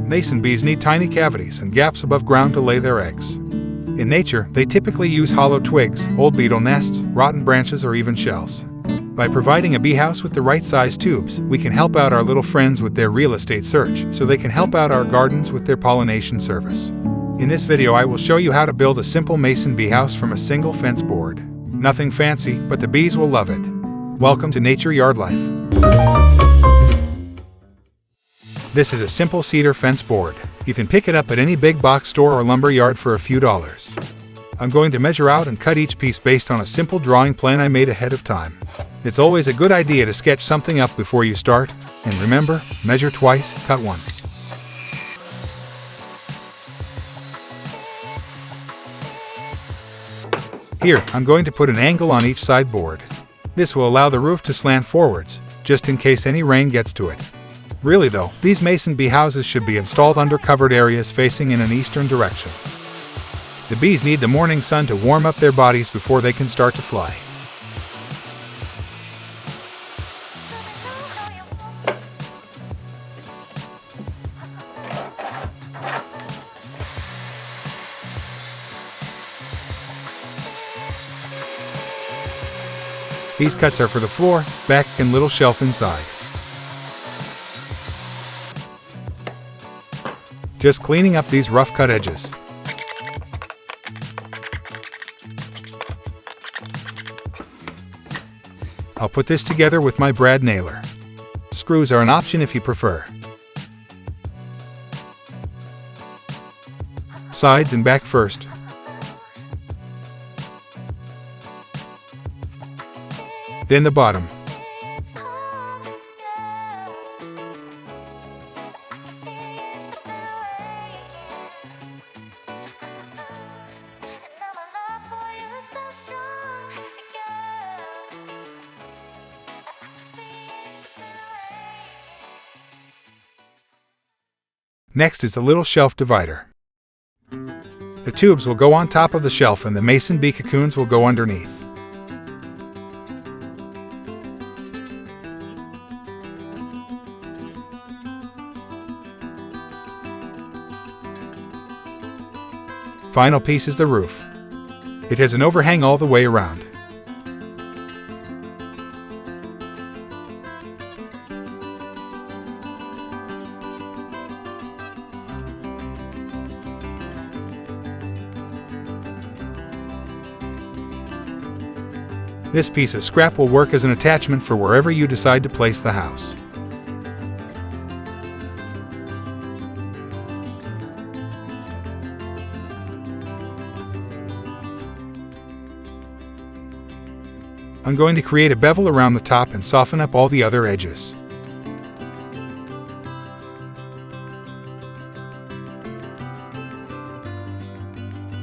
Mason bees need tiny cavities and gaps above ground to lay their eggs. In nature, they typically use hollow twigs, old beetle nests, rotten branches, or even shells. By providing a bee house with the right size tubes, we can help out our little friends with their real estate search, so they can help out our gardens with their pollination service. In this video I will show you how to build a simple mason bee house from a single fence board. Nothing fancy, but the bees will love it. Welcome to Nature Yard Life. This is a simple cedar fence board. You can pick it up at any big box store or lumber yard for a few dollars. I'm going to measure out and cut each piece based on a simple drawing plan I made ahead of time. It's always a good idea to sketch something up before you start, and remember, measure twice, cut once. Here, I'm going to put an angle on each side board. This will allow the roof to slant forwards, just in case any rain gets to it. Really though, these mason bee houses should be installed under covered areas facing in an eastern direction. The bees need the morning sun to warm up their bodies before they can start to fly. These cuts are for the floor, back, and little shelf inside. Just cleaning up these rough cut edges. I'll put this together with my brad nailer. Screws are an option if you prefer. Sides and back first. Then the bottom. Next is the little shelf divider. The tubes will go on top of the shelf and the mason bee cocoons will go underneath. Final piece is the roof. It has an overhang all the way around. This piece of scrap will work as an attachment for wherever you decide to place the house. I'm going to create a bevel around the top and soften up all the other edges.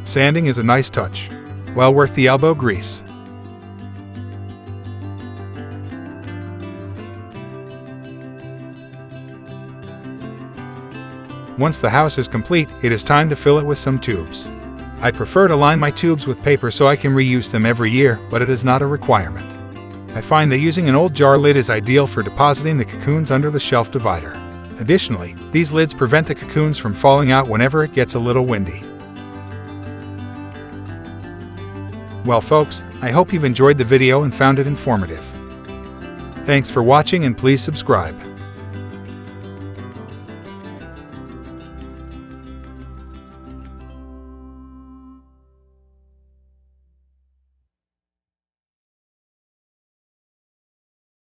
Sanding is a nice touch, well worth the elbow grease. Once the house is complete, it is time to fill it with some tubes. I prefer to line my tubes with paper so I can reuse them every year, but it is not a requirement. I find that using an old jar lid is ideal for depositing the cocoons under the shelf divider. Additionally, these lids prevent the cocoons from falling out whenever it gets a little windy. Well folks, I hope you've enjoyed the video and found it informative. Thanks for watching and please subscribe.